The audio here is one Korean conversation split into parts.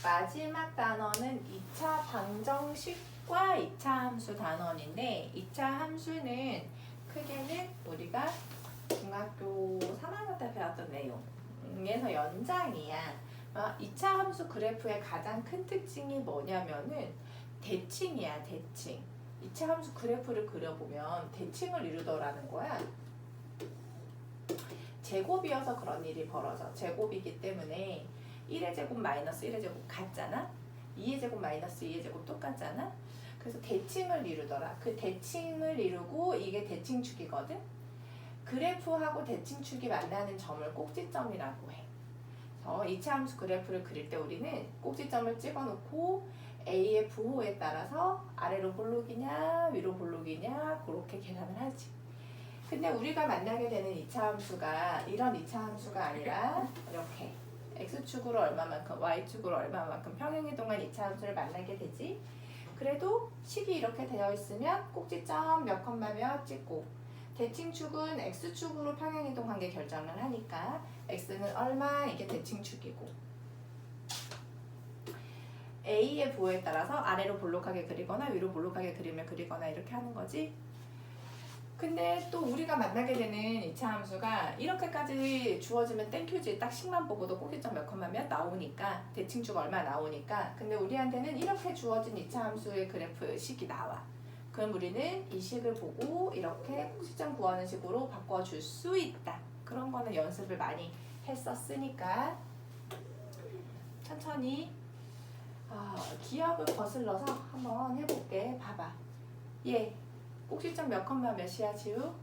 마지막 단원은 2차 방정식과 2차 함수 단원인데 2차 함수는 크게는 우리가 중학교 3학년 때 배웠던 내용에서 연장이야. 2차 함수 그래프의 가장 큰 특징이 뭐냐면은 대칭이야, 대칭. 2차 함수 그래프를 그려보면 대칭을 이루더라는 거야. 제곱이어서 그런 일이 벌어져. 제곱이기 때문에 1의 제곱 마이너스 1의 제곱 같잖아? 2의 제곱 마이너스 2의 제곱 똑같잖아? 그래서 대칭을 이루더라. 그 대칭을 이루고 이게 대칭축이거든? 그래프하고 대칭축이 만나는 점을 꼭지점이라고 해. 2차 함수 그래프를 그릴 때 우리는 꼭지점을 찍어놓고 A의 부호에 따라서 아래로 볼록이냐 위로 볼록이냐 그렇게 계산을 하지. 근데 우리가 만나게 되는 2차 함수가 이런 2차 함수가 아니라 이렇게 X축으로 얼마만큼 Y축으로 얼마만큼 평행이동한 2차 함수를 만나게 되지. 그래도 식이 이렇게 되어 있으면 꼭지점 몇 컴마 몇 찍고 대칭축은 X축으로 평행이동한 게 결정을 하니까 X는 얼마 이게 대칭축이고 A의 부호에 따라서 아래로 볼록하게 그리거나 위로 볼록하게 그림을 그리거나 이렇게 하는 거지. 근데 또 우리가 만나게 되는 2차 함수가 이렇게까지 주어지면 땡큐지. 딱 식만 보고도 꼭지점 몇 컴마 몇 나오니까 대칭축 얼마 나오니까. 근데 우리한테는 이렇게 주어진 2차 함수의 그래프 식이 나와. 그럼 우리는 이 식을 보고 이렇게 꼭지점 구하는 식으로 바꿔줄 수 있다. 그런 거는 연습을 많이 했었으니까 천천히 기억을 거슬러서 한번 해볼게. 봐봐. 얘 꼭지점 몇 컴마 몇이야 지우?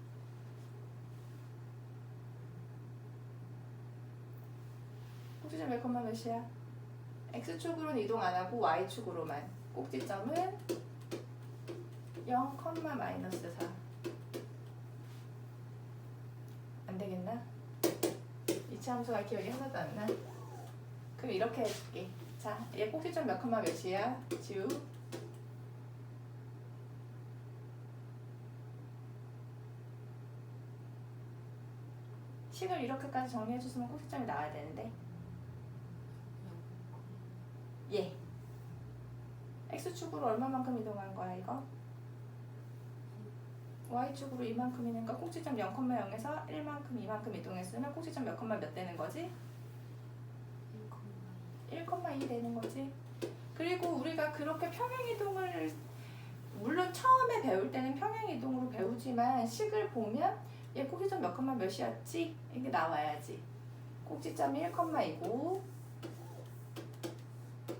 꼭지점 몇 컴마 몇이야? X축으로는 이동 안 하고 Y축으로만. 꼭지점은 0 컴마 마이너스 4. 안 되겠나? 2차 함수가 기억이 하나도 안 나? 그럼 이렇게 해줄게. 자, 얘 꼭지점 몇 컴마 몇이야? 지우? 식을 이렇게까지 정리해줬으면 꼭지점이 나와야 되는데 예. X축으로 얼마만큼 이동한 거야 이거? Y축으로 이만큼이니까 꼭지점 0,0에서 1만큼, 2만큼 이동했으면 꼭지점 몇 컴마 몇 되는 거지? 1,2 되는 거지. 그리고 우리가 그렇게 평행이동을 물론 처음에 배울 때는 평행이동으로 배우지만 식을 보면 얘 꼭지점 몇 컴마 몇이었지? 이게 나와야지. 꼭지점이 1,2고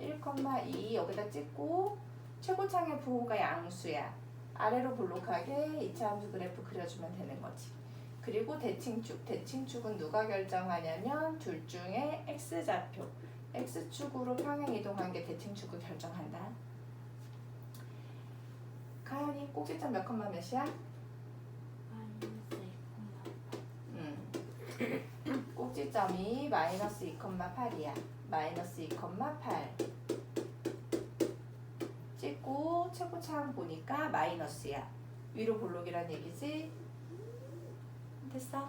1,2 여기다 찍고 최고창의 부호가 양수야. 아래로 볼록하게 2차 함수 그래프 그려주면 되는 거지. 그리고 대칭축. 대칭축은 누가 결정하냐면 둘 중에 X좌표. X축으로 평행이동한 게 대칭축을 결정한다. 가연이 꼭지점 몇 컴마 몇이야? 꼭지점이 마이너스 2,8이야. 마이너스 2,8 찍고 최고차항 보니까 마이너스야. 위로 볼록이란 얘기지? 됐어?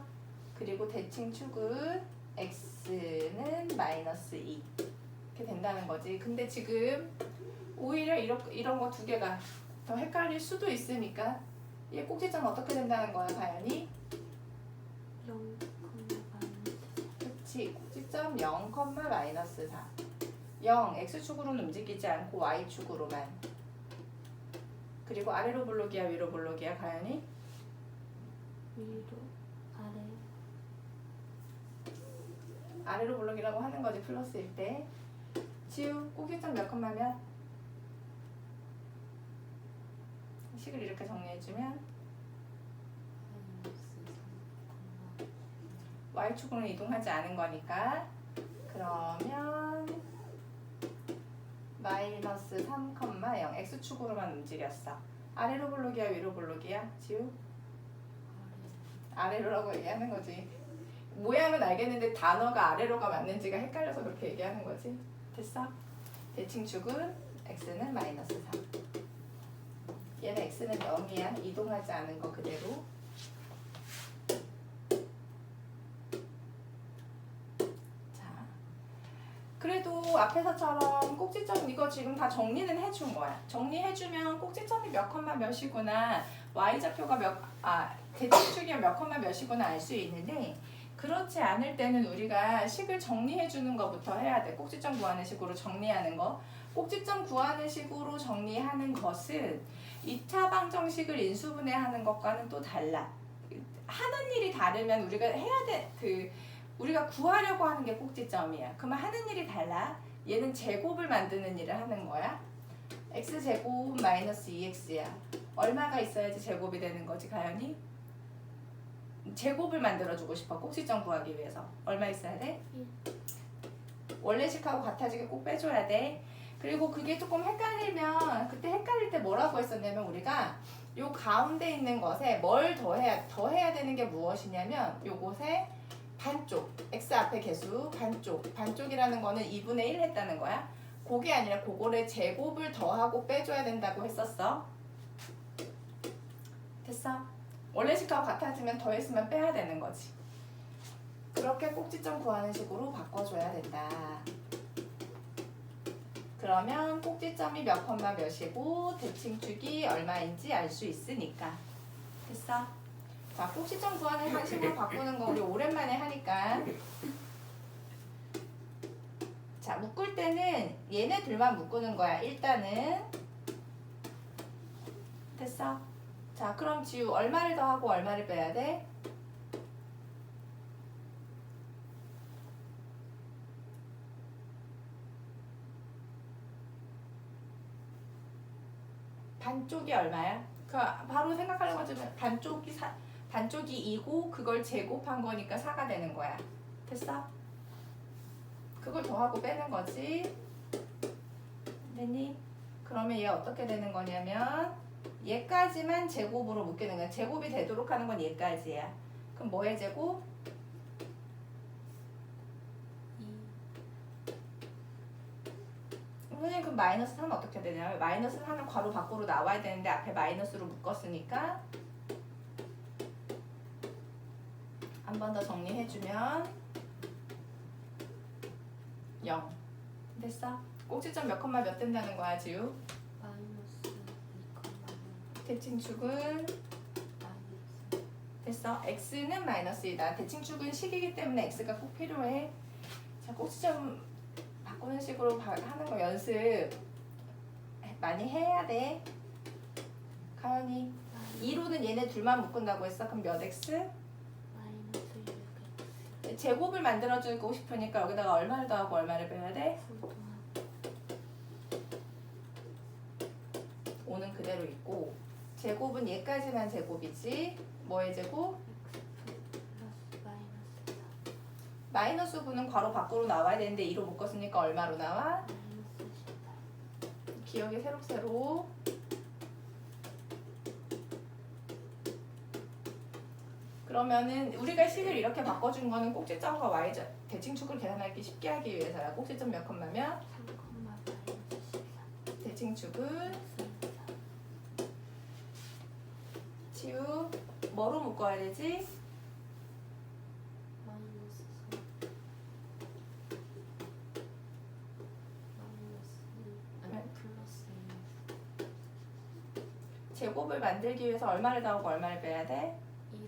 그리고 대칭축은 x는 마이너스 2 이렇게 된다는 거지. 근데 지금 오히려 이런 거 두 개가 더 헷갈릴 수도 있으니까 얘 꼭지점 어떻게 된다는 거야 가연이? 0, 그치. 꼭지점 0, 마이너스 4 0, x축으로는 움직이지 않고 y축으로만. 그리고 아래로 볼록이야 위로 볼록이야 가연이? 위로, 아래, 아래로 볼록이라고 하는 거지 플러스일 때. 지우 꼭지점 몇 컴마 몇? 식을 이렇게 정리해주면 y축으로는 이동하지 않은 거니까 그러면 마이너스 3, 0 x축으로만 움직였어. 아래로 볼록이야 위로 볼록이야? 지우? 아래로라고 얘기하는 거지. 모양은 알겠는데 단어가 아래로가 맞는지가 헷갈려서 그렇게 얘기하는 거지. 됐어? 대칭축은 x는 마이너스 3. 얘는 x는 0이야. 이동하지 않은 거 그대로. 자, 그래서 얘도 앞에서처럼 꼭지점 이거 지금 다 정리는 해준 거야. 정리해주면 꼭지점이 몇 컴마 몇이구나, y좌표가 대칭축이 몇 컴마 몇이구나 알 수 있는데, 그렇지 않을 때는 우리가 식을 정리해주는 것부터 해야 돼. 꼭지점 구하는 식으로 정리하는 거. 꼭지점 구하는 식으로 정리하는 것은 2차 방정식을 인수분해하는 것과는 또 달라. 하는 일이 다르면 우리가 해야 돼. 우리가 구하려고 하는 게 꼭지점이야. 그러면 하는 일이 달라. 얘는 제곱을 만드는 일을 하는 거야. x제곱 마이너스 2x야. 얼마가 있어야지 제곱이 되는 거지, 가연이? 제곱을 만들어주고 싶어. 꼭지점 구하기 위해서. 얼마 있어야 돼? 원래식하고 같아지게 꼭 빼줘야 돼. 그리고 그게 조금 헷갈리면, 그때 헷갈릴 때 뭐라고 했었냐면, 우리가 요 가운데 있는 것에 뭘 더해야 되는 게 무엇이냐면, 요곳에 반쪽, x 앞에 개수 반쪽이라는 거는 2분의 1 했다는 거야. 그게 아니라 그거를 제곱을 더하고 빼줘야 된다고 했었어. 됐어? 원래식하고 같아지면 더했으면 빼야 되는 거지. 그렇게 꼭지점 구하는 식으로 바꿔줘야 된다. 그러면 꼭지점이 몇 컴마 몇이고 대칭축이 얼마인지 알 수 있으니까. 됐어? 자, 꼭지점 구하는 방식으로 바꾸는 거 우리 오랜만에 하니까. 자, 묶을 때는 얘네 둘만 묶는 거야. 일단은. 됐어? 자, 그럼 지우 얼마를 더하고 얼마를 빼야 돼? 반쪽이 얼마야? 바로 생각하려고 하자면 반쪽이 2고 그걸 제곱한 거니까 4가 되는 거야. 됐어? 그걸 더하고 빼는 거지. 됐니? 그러면 얘 어떻게 되는 거냐면 얘까지만 제곱으로 묶이는 거야. 제곱이 되도록 하는 건 얘까지야. 그럼 뭐의 제곱? 2. 선생님 그럼 마이너스 3은 어떻게 되냐면 마이너스 4는 괄호 밖으로 나와야 되는데 앞에 마이너스로 묶었으니까 한 번 더 정리해주면 0. 됐어? 꼭지점 몇 컴마 몇 된다는 거야, 지우? 마이너스 2,0. 대칭축은 마이너스. 됐어? x는 마이너스이다. 대칭축은 식이기 때문에 x가 꼭 필요해. 자, 꼭지점 바꾸는 식으로 하는 거 연습 많이 해야 돼. 가연이 2로는 얘네 둘만 묶은다고 했어. 그럼 몇 x? 마이너스 6x. 제곱을 만들어주고 싶으니까 여기다가 얼마를 더하고 얼마를 빼야 돼? 5는 그대로 있고 제곱은 얘까지만 제곱이지. 뭐의 제곱? x 플러스 마이너스 4. 마이너스 9는 괄호 밖으로 나와야 되는데 2로 묶었으니까 얼마로 나와? 마이너스 18. 기억이 새록새록. 그러면은 우리가 식을 이렇게 바꿔준 거는 꼭지점과 y좌 대칭축을 계산하기 쉽게 하기 위해서야. 꼭지점 몇 컴마면? 3, 마이너스 13. 대칭축은 x 4. 치우 뭐로 묶어야 되지? 마이너스 3. 마이너스 플러스 2. 제곱을 만들기 위해서 얼마를 더하고 얼마를 빼야 돼? 1.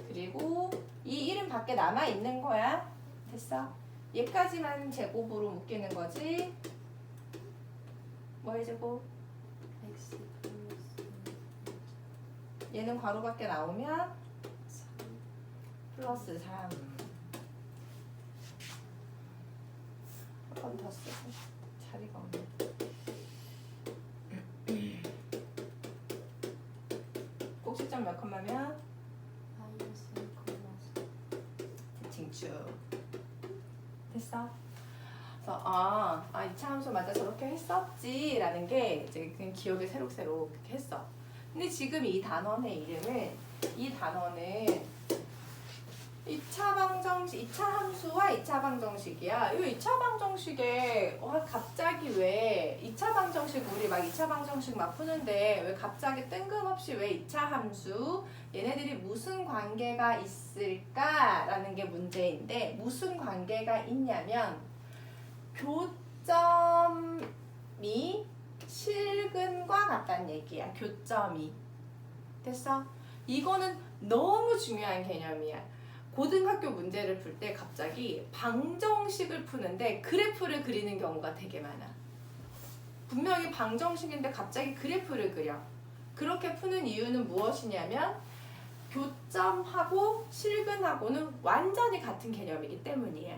그리고 이 1은 밖에 남아 있는 거야. 됐어? 얘까지만 제곱으로 묶이는 거지. 뭐의 제곱? x 플러스 얘는 괄호 밖에 나오면 3. 플러스 3. 한 번 더 쓰고 자리가 없네. 꼭지점 몇 컴마면? 마이너스 1,4. 대칭축. 됐어? 그래서 이차 함수 맞아 저렇게 했었지 라는 게 이제 그냥 기억에 새록새록 그렇게 했어. 근데 지금 이 단원의 이름은 이 단원은 2차 방정식, 2차 함수와 2차 방정식이야. 이 2차 방정식에 갑자기 왜 2차 방정식 우리 막 2차 방정식 막 푸는데 왜 갑자기 뜬금없이 왜 2차 함수 얘네들이 무슨 관계가 있을까라는 게 문제인데 무슨 관계가 있냐면 교점이 실근과 같다는 얘기야. 교점이. 됐어? 이거는 너무 중요한 개념이야. 고등학교 문제를 풀 때 갑자기 방정식을 푸는데 그래프를 그리는 경우가 되게 많아. 분명히 방정식인데 갑자기 그래프를 그려. 그렇게 푸는 이유는 무엇이냐면 교점하고 실근하고는 완전히 같은 개념이기 때문이야.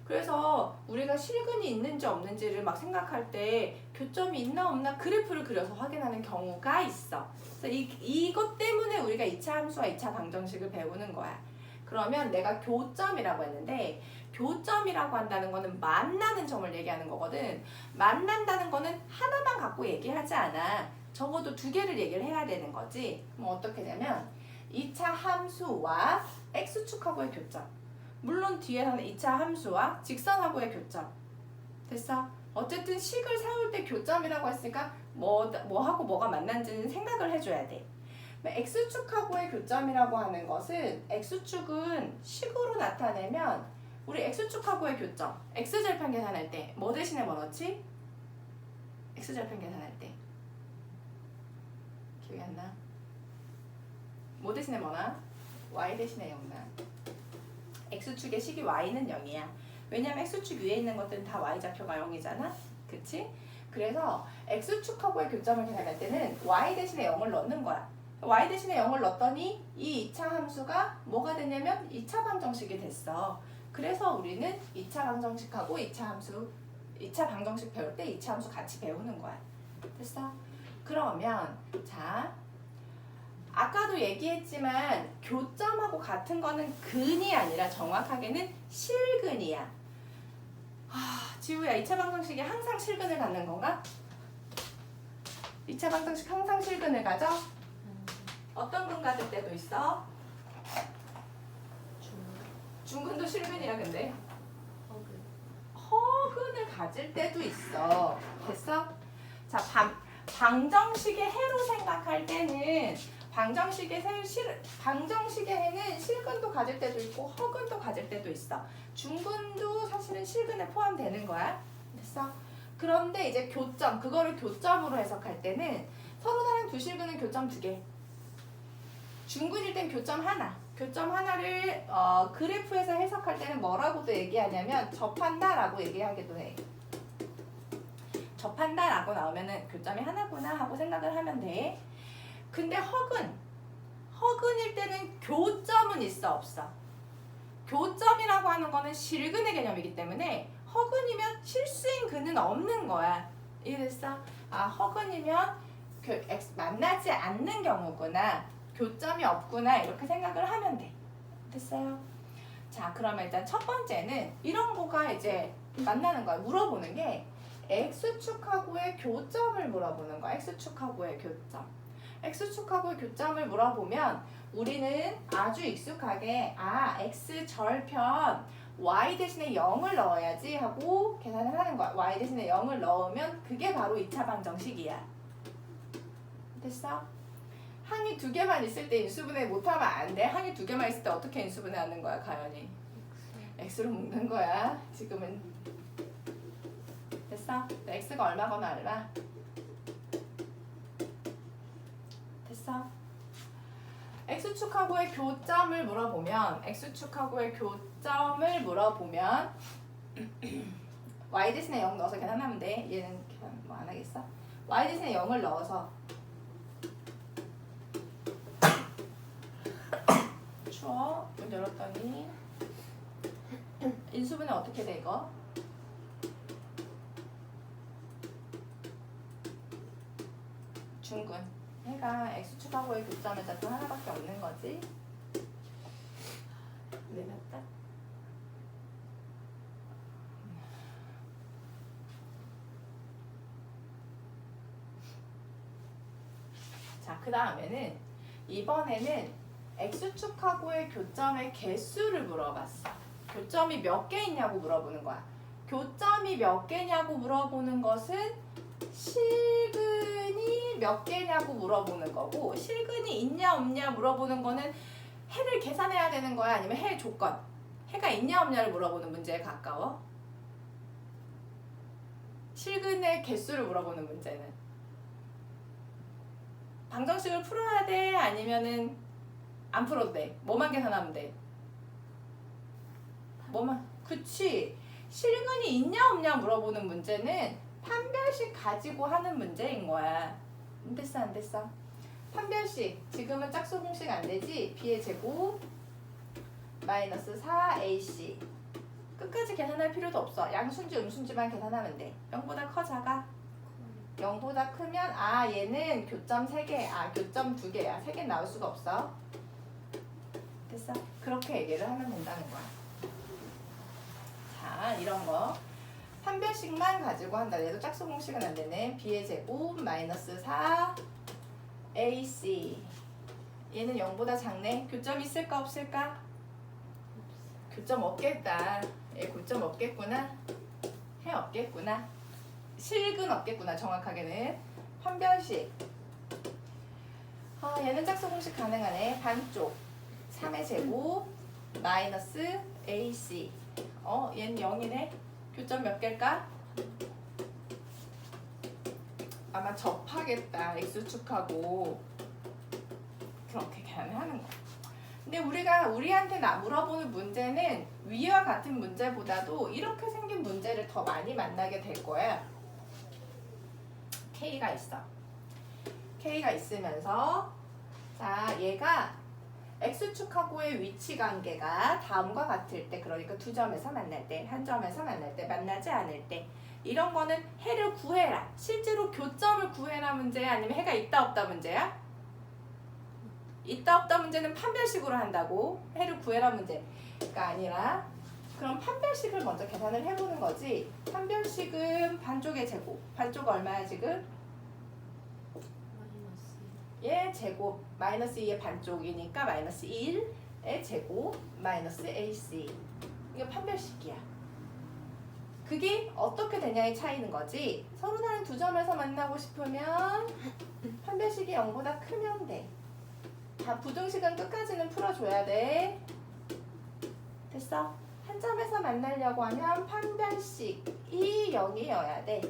그래서 우리가 실근이 있는지 없는지를 막 생각할 때 교점이 있나 없나 그래프를 그려서 확인하는 경우가 있어. 그래서 이것 때문에 우리가 2차 함수와 2차 방정식을 배우는 거야. 그러면 내가 교점이라고 했는데 교점이라고 한다는 거는 만나는 점을 얘기하는 거거든. 만난다는 거는 하나만 갖고 얘기하지 않아. 적어도 두 개를 얘기를 해야 되는 거지. 뭐 어떻게 되면 2차 함수와 x축하고의 교점. 물론 뒤에서는 2차 함수와 직선하고의 교점. 됐어? 어쨌든 식을 세울 때 교점이라고 했으니까 뭐하고 뭐가 만난지는 생각을 해줘야 돼. x축하고의 교점이라고 하는 것은 x축은 식으로 나타내면 우리 x축하고의 교점, x절편 계산할 때 뭐 대신에 뭐 넣지? x절편 계산할 때 기억이 안 나? 뭐 대신에 뭐 나? y 대신에 0 나. x축의 식이 y는 0이야. 왜냐면 x축 위에 있는 것들은 다 y좌표가 0이잖아? 그치? 그래서 x축하고의 교점을 계산할 때는 y 대신에 0을 넣는 거야. y 대신에 0을 넣었더니 이 2차 함수가 뭐가 됐냐면 2차 방정식이 됐어. 그래서 우리는 2차 방정식하고 2차 함수, 2차 방정식 배울 때 2차 함수 같이 배우는 거야. 됐어? 그러면 자, 아까도 얘기했지만 교점하고 같은 거는 근이 아니라 정확하게는 실근이야. 지우야, 2차 방정식이 항상 실근을 갖는 건가? 2차 방정식 항상 실근을 가져? 어떤 근 가질 때도 있어? 중근도 실근이야. 근데 허근을 가질 때도 있어. 됐어? 자, 방정식의 해로 생각할 때는 방정식의 해는 실근도 가질 때도 있고 허근도 가질 때도 있어. 중근도 사실은 실근에 포함되는 거야. 됐어? 그런데 이제 교점, 그거를 교점으로 해석할 때는 서로 다른 두 실근은 교점 2개. 중근일 땐 교점 하나. 교점 하나를 그래프에서 해석할 때는 뭐라고도 얘기하냐면 접한다라고 얘기하기도 해. 접한다라고 나오면은 교점이 하나구나 하고 생각을 하면 돼. 근데 허근일 때는 교점은 있어 없어? 교점이라고 하는 거는 실근의 개념이기 때문에 허근이면 실수인 근은 없는 거야. 이해됐어? 허근이면 만나지 않는 경우구나. 교점이 없구나. 이렇게 생각을 하면 돼. 됐어요? 자, 그러면 일단 첫 번째는 이런 거가 이제 만나는 거야. 물어보는 게 x축하고의 교점을 물어보는 거야. x축하고의 교점. x축하고의 교점을 물어보면 우리는 아주 익숙하게 x절편 y 대신에 0을 넣어야지 하고 계산을 하는 거야. y 대신에 0을 넣으면 그게 바로 2차 방정식이야. 됐어? 항이 2개만 있을 때 인수분해 못하면 안 돼. 항이 2개만 있을 때 어떻게 인수분해하는 거야, 가연이? x로 묶는 거야. 지금은. 됐어? x가 얼마거나 얼마? 됐어? x축하고의 교점을 물어보면 y 대신에 0 넣어서 계산하면 돼. 얘는 계산 뭐 안 하겠어? y 대신에 0을 넣어서 추워. 문 열었더니 인수분해 어떻게 돼 이거? 중근. 얘가 x축하고의 교점의 좌표 하나밖에 없는 거지. 내렸다. 자, 그 다음에는 이번에는 X축하고의 교점의 개수를 물어봤어. 교점이 몇 개 있냐고 물어보는 거야. 교점이 몇 개냐고 물어보는 것은 실근이 몇 개냐고 물어보는 거고, 실근이 있냐 없냐 물어보는 거는 해를 계산해야 되는 거야, 아니면 해 조건, 해가 있냐 없냐를 물어보는 문제에 가까워? 실근의 개수를 물어보는 문제는 방정식을 풀어야 돼, 아니면은 안 풀어도 돼? 뭐만 계산하면 돼? 뭐만? 그치. 실근이 있냐 없냐 물어보는 문제는 판별식 가지고 하는 문제인 거야. 안 됐어 안 됐어? 판별식 지금은 짝수 공식 안 되지? b의 제곱 마이너스 4ac 끝까지 계산할 필요도 없어. 양순지 음순지만 계산하면 돼. 0보다 커 작아? 0보다 크면 얘는 교점 3개, 교점 2개야. 3개 나올 수가 없어. 됐어? 그렇게 얘기를 하면 된다는 거야. 자, 이런 거 판별식만 가지고 한다. 얘도 짝수 공식은 안 되네. b의 제곱 마이너스 4ac 얘는 0보다 작네. 교점 있을까 없을까? 교점 없겠다. 얘 교점 없겠구나. 해 없겠구나. 실근 없겠구나. 정확하게는 판별식. 얘는 짝수 공식 가능하네. 반쪽 3의 제곱 마이너스 ac 얘는 0이네. 교점 몇 개일까? 아마 접하겠다. x축하고 그렇게 계산하는 거야. 근데 우리가 우리한테 물어보는 문제는 위와 같은 문제보다도 이렇게 생긴 문제를 더 많이 만나게 될 거야. K가 있어. K가 있으면서 자 얘가 X축하고의 위치 관계가 다음과 같을 때, 그러니까 두 점에서 만날 때, 한 점에서 만날 때, 만나지 않을 때, 이런 거는 해를 구해라. 실제로 교점을 구해라 문제야? 아니면 해가 있다 없다 문제야? 있다 없다 문제는 판별식으로 한다고. 해를 구해라 문제가 아니라, 그럼 판별식을 먼저 계산을 해보는 거지. 판별식은 반쪽의 제곱. 반쪽 얼마야 지금? 얘 제곱 마이너스 2의 반쪽이니까 마이너스 1의 제곱 마이너스 ac. 이게 판별식이야. 그게 어떻게 되냐의 차이는 거지. 서로 다른 두 점에서 만나고 싶으면 판별식이 0보다 크면 돼. 자, 부등식은 끝까지는 풀어줘야 돼. 됐어? 한 점에서 만나려고 하면 판별식이 0이어야 돼.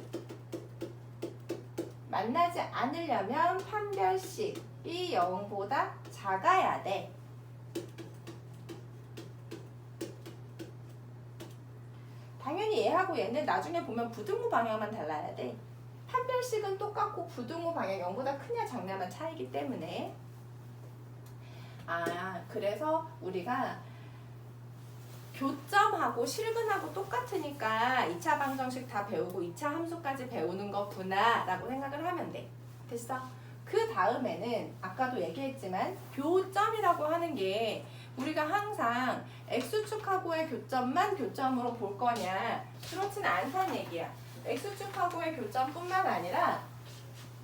만나지 않으려면 판별식이 0보다 작아야 돼. 당연히 얘하고 얘는 나중에 보면 부등호 방향만 달라야 돼. 판별식은 똑같고 부등호 방향 0보다 크냐 작냐만 차이기 때문에. 그래서 우리가 교점하고 실근하고 똑같으니까 2차 방정식 다 배우고 2차 함수까지 배우는 거구나 라고 생각을 하면 돼. 됐어? 그 다음에는 아까도 얘기했지만 교점이라고 하는 게 우리가 항상 X축하고의 교점만 교점으로 볼 거냐, 그렇진 않다는 얘기야. X축하고의 교점뿐만 아니라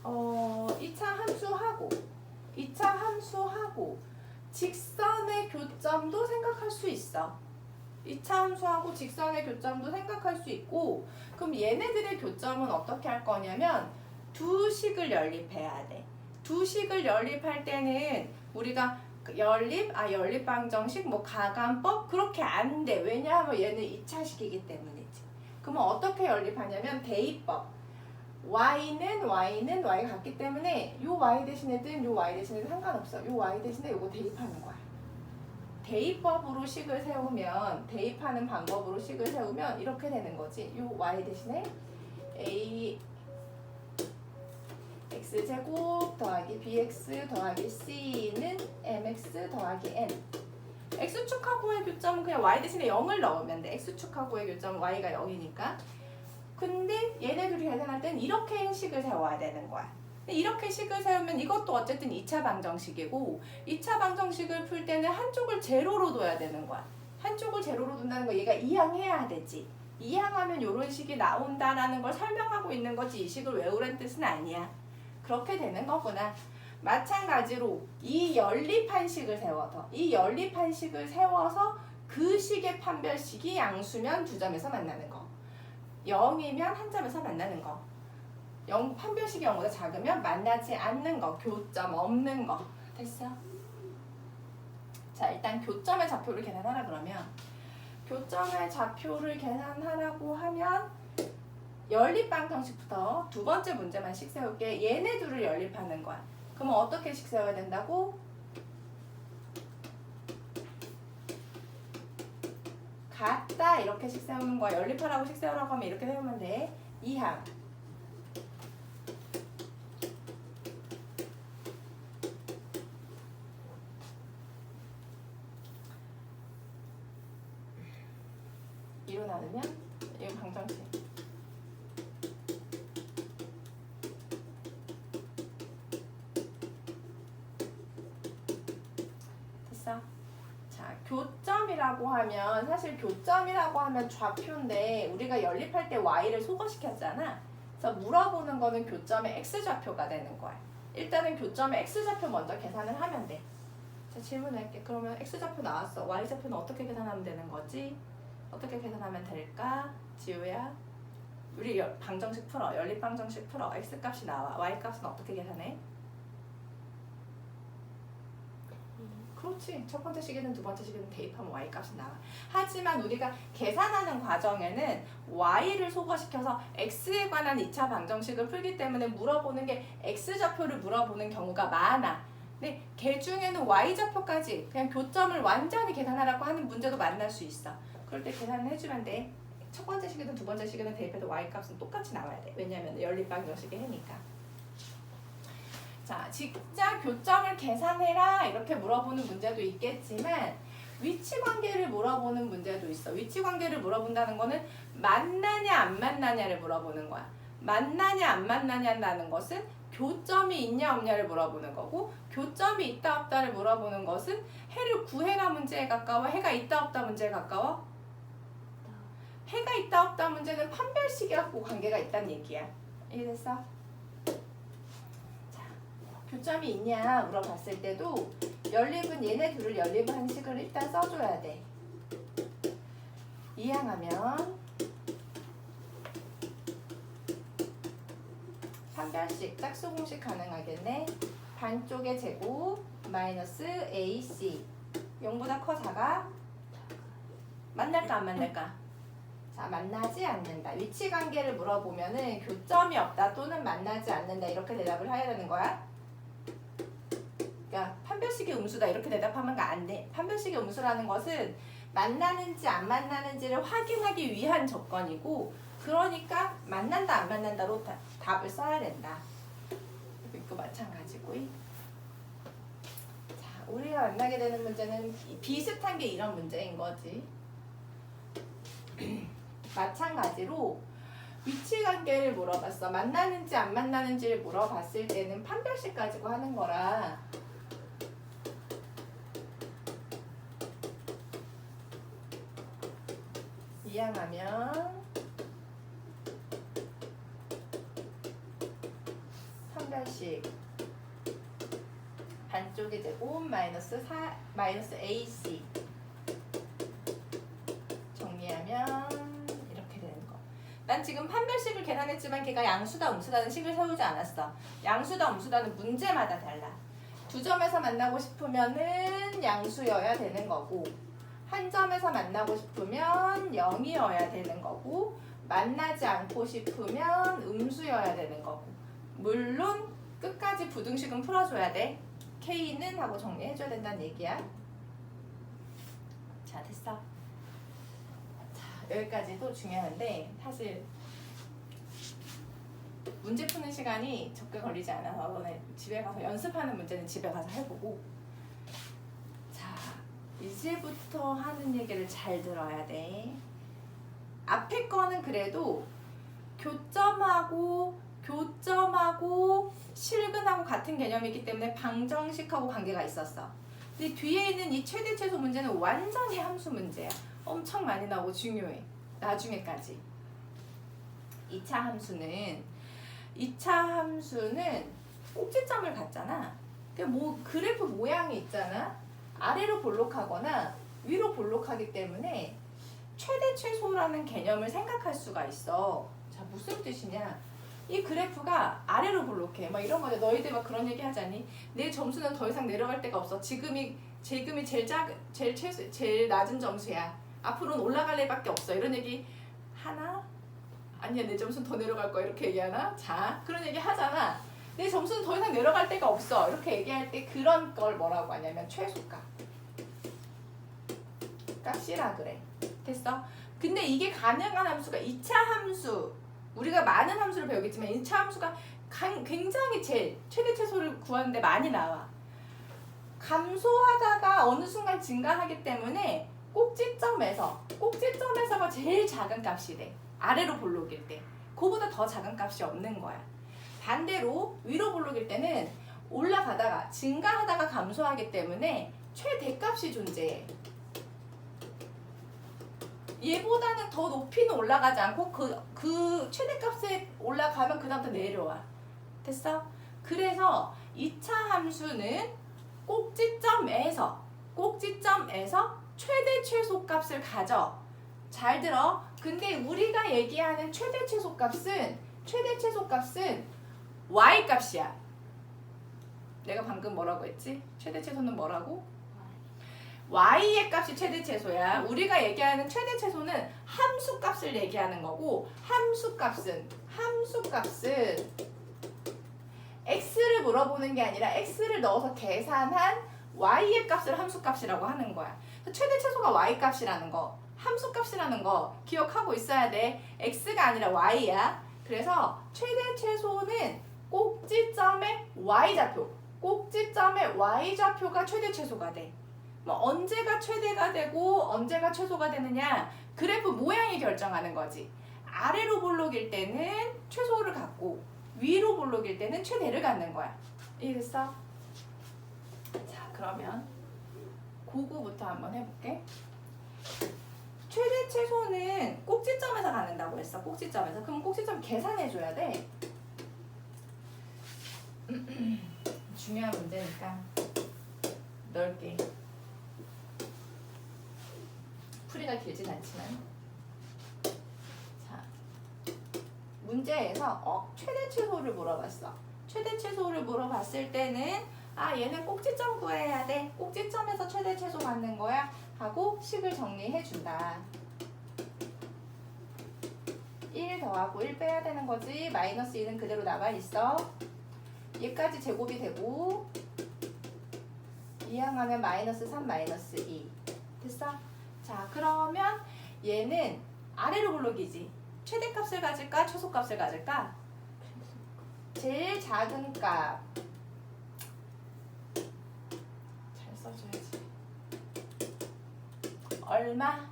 2차 함수하고 직선의 교점도 생각할 수 있어. 2차 함수하고 직선의 교점도 생각할 수 있고, 그럼 얘네들의 교점은 어떻게 할 거냐면 두 식을 연립해야 돼. 두 식을 연립할 때는 우리가 연립 방정식, 가간법 그렇게 안 돼. 왜냐하면 얘는 2차식이기 때문이지. 그러면 어떻게 연립하냐면 대입법. y는 y가 같기 때문에 요 y 대신에든 요 y 대신에든 상관없어. 요 y 대신에 요거 대입하는 거야. 대입법으로 식을 세우면, 대입하는 방법으로 식을 세우면 이렇게 되는 거지. 요 y 대신에 a x제곱 더하기 bx 더하기 c는 mx 더하기 n. x축하고의 교점은 그냥 y 대신에 0을 넣으면 돼. x축하고의 교점은 y가 0이니까. 근데 얘네들이 계산할 땐 이렇게 식을 세워야 되는 거야. 이렇게 식을 세우면 이것도 어쨌든 2차 방정식이고, 2차 방정식을 풀 때는 한쪽을 제로로 둬야 되는 거야. 한쪽을 제로로 둔다는 거 얘가 이항해야 되지. 이항하면 이런 식이 나온다라는 걸 설명하고 있는 거지, 이 식을 외우라는 뜻은 아니야. 그렇게 되는 거구나. 마찬가지로 이 연립한 식을 세워서 그 식의 판별식이 양수면 두 점에서 만나는 거, 0이면 한 점에서 만나는 거, 판별식이 0보다 작으면 만나지 않는 거, 교점 없는 거. 됐어? 자, 일단 교점의 좌표를 계산하라 그러면 교점의 좌표를 계산하라고 하면 연립방정식부터 두 번째 문제만 식 세울게. 얘네 둘을 연립하는 거야. 그러면 어떻게 식 세워야 된다고? 같다 이렇게 식 세우는 거야. 연립하라고 식 세우라고 하면 이렇게 세우면 돼. 2항 이로 나누면 이거 방정식. 됐어? 자, 교점이라고 하면 사실 교점이라고 하면 좌표인데 우리가 연립할 때 y를 소거시켰잖아. 그래서 물어보는 거는 교점의 x좌표가 되는 거야. 일단은 교점의 x좌표 먼저 계산을 하면 돼. 자, 질문할게. 그러면 x좌표 나왔어. y좌표는 어떻게 계산하면 되는 거지? 어떻게 계산하면 될까? 지우야. 우리 방정식 풀어. 연립방정식 풀어. x값이 나와. y값은 어떻게 계산해? 그렇지. 첫 번째 시계는 두 번째 시계는 대입하면 y값이 나와. 하지만 우리가 계산하는 과정에는 y를 소거시켜서 x에 관한 2차 방정식을 풀기 때문에 물어보는 게 x좌표를 물어보는 경우가 많아. 근데 걔 중에는 y좌표까지 그냥 교점을 완전히 계산하라고 하는 문제도 만날 수 있어. 그럴 때 계산을 해주면 돼. 첫 번째 시계든 두 번째 시계든 대입해도 y값은 똑같이 나와야 돼. 왜냐면 연립방정식이 해니까. 자, 직자 교점을 계산해라 이렇게 물어보는 문제도 있겠지만 위치관계를 물어보는 문제도 있어. 위치관계를 물어본다는 거는 만나냐 안 만나냐를 물어보는 거야. 만나냐 안 만나냐라는 것은 교점이 있냐 없냐를 물어보는 거고, 교점이 있다 없다를 물어보는 것은 해를 구해라 문제에 가까워, 해가 있다 없다 문제에 가까워? 해가 있다 없다 문제는 판별식이라고 관계가 있다는 얘기야. 이해됐어? 자, 교점이 있냐 물어봤을 때도 연립은 얘네 둘을 연립한 식을 일단 써줘야 돼. 이항하면 판별식 짝수 공식 가능하겠네. 반쪽의 제곱 마이너스 AC 0보다 커 작아? 만날까 안 만날까? 자, 만나지 않는다. 위치관계를 물어보면은 교점이 없다 또는 만나지 않는다 이렇게 대답을 해야 되는 거야. 그러니까 판별식의 음수다 이렇게 대답하면 안 돼. 판별식의 음수라는 것은 만나는지 안 만나는지를 확인하기 위한 조건이고, 그러니까 만난다 안 만난다로 답을 써야 된다. 이거 마찬가지고. 자, 우리가 만나게 되는 문제는 비슷한 게 이런 문제인 거지. 마찬가지로 위치관계를 물어봤어. 만나는지 안 만나는지를 물어봤을 때는 판별식 가지고 하는 거라 이항하면 판별식 반쪽의 제곱 마이너스 AC 정리하면 이렇게 되는 거. 난 지금 판별식을 계산했지만 걔가 양수다 음수다는 식을 세우지 않았어. 양수다 음수다는 문제마다 달라. 두 점에서 만나고 싶으면은 양수여야 되는 거고, 한 점에서 만나고 싶으면 0이어야 되는 거고, 만나지 않고 싶으면 음수여야 되는 거고, 물론 끝까지 부등식은 풀어줘야 돼. K는 하고 정리해줘야 된다는 얘기야. 자, 됐어. 자, 여기까지도 중요한데 사실 문제 푸는 시간이 적게 걸리지 않아서 너네 집에 가서 연습하는 문제는 집에 가서 해보고, 자, 이제부터 하는 얘기를 잘 들어야 돼. 앞에 거는 그래도 교점하고 실근하고 같은 개념이기 때문에 방정식하고 관계가 있었어. 근데 뒤에 있는 이 최대 최소 문제는 완전히 함수 문제야. 엄청 많이 나오고 중요해. 나중에까지. 2차 함수는 꼭지점을 갖잖아. 뭐 그래프 모양이 있잖아. 아래로 볼록하거나 위로 볼록하기 때문에 최대 최소라는 개념을 생각할 수가 있어. 자, 무슨 뜻이냐? 이 그래프가 아래로 볼록해. 막 이런 거죠. 너희들 막 그런 얘기 하자니? 내 점수는 더 이상 내려갈 데가 없어. 지금이 제일 낮은 점수야. 앞으로는 올라갈 애밖에 없어. 이런 얘기 하나? 아니야, 내 점수는 더 내려갈 거야. 이렇게 얘기하나? 자, 그런 얘기 하잖아. 내 점수는 더 이상 내려갈 데가 없어. 이렇게 얘기할 때 그런 걸 뭐라고 하냐면 최소값. 값이라 그래. 됐어? 근데 이게 가능한 함수가 2차 함수. 우리가 많은 함수를 배우겠지만 2차 함수가 굉장히 최대 최소를 구하는데 많이 나와. 감소하다가 어느 순간 증가하기 때문에 꼭지점에서가 제일 작은 값이 돼. 아래로 볼록일 때. 그보다 더 작은 값이 없는 거야. 반대로 위로 볼록일 때는 올라가다가 증가하다가 감소하기 때문에 최대값이 존재해. 얘보다는 더 높이는 올라가지 않고 그 최대값에 올라가면 그 다음부터 내려와. 됐어? 그래서 2차 함수는 꼭지점에서 최대 최소값을 가져. 잘 들어. 근데 우리가 얘기하는 최대 최소값은 y값이야. 내가 방금 뭐라고 했지? 최대 최소는 뭐라고? y의 값이 최대 최소야. 우리가 얘기하는 최대 최소는 함수 값을 얘기하는 거고, 함수 값은 x를 물어보는 게 아니라 x를 넣어서 계산한 y의 값을 함수 값이라고 하는 거야. 최대 최소가 y 값이라는 거, 함수 값이라는 거 기억하고 있어야 돼. x가 아니라 y야. 그래서 최대 최소는 꼭지점의 y좌표가 최대 최소가 돼. 뭐 언제가 최대가 되고 언제가 최소가 되느냐, 그래프 모양이 결정하는 거지. 아래로 볼록일 때는 최소를 갖고 위로 볼록일 때는 최대를 갖는 거야. 이해됐어? 자, 그러면 고구부터 한번 해볼게. 최대 최소는 꼭지점에서 갖는다고 했어. 꼭지점에서. 그럼 꼭지점 계산해줘야 돼. 중요한 문제니까 넓게. 풀이가 길진 않지만. 자, 문제에서 최대 최소를 물어봤어. 최대 최소를 물어봤을 때는 얘는 꼭지점 구해야 돼. 꼭지점에서 최대 최소 갖는 거야 하고 식을 정리해 준다. 1 더하고 1 빼야 되는 거지. 마이너스 2는 그대로 남아 있어. 얘까지 제곱이 되고 이항하면 마이너스 3 마이너스 2. 됐어? 자, 그러면 얘는 아래로 볼록이지. 최대값을 가질까? 최소값을 가질까? 제일 작은 값. 잘 써줘야지. 얼마?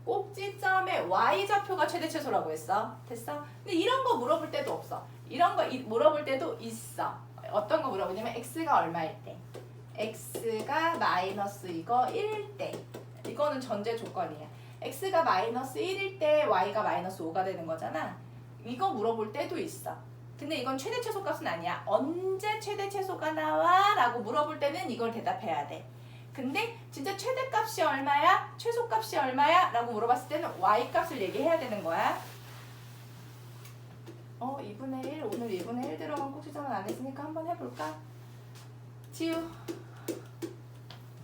꼭지점의 y좌표가 최대 최소라고 했어. 됐어? 근데 이런 거 물어볼 때도 없어. 이런 거 물어볼 때도 있어. 어떤 거 물어보냐면 x가 얼마일 때, x가 마이너스 이거 1일 때. 이거는 전제 조건이야. x가 마이너스 1일 때 y가 마이너스 5가 되는 거잖아. 이거 물어볼 때도 있어. 근데 이건 최대 최소 값은 아니야. 언제 최대 최소가 나와? 라고 물어볼 때는 이걸 대답해야 돼. 근데 진짜 최대값이 얼마야? 최소값이 얼마야? 라고 물어봤을 때는 y값을 얘기해야 되는 거야. 2분의 1, 오늘 2분의 1 들어간 꼭지점은 안 했으니까 한번 해볼까? 지우.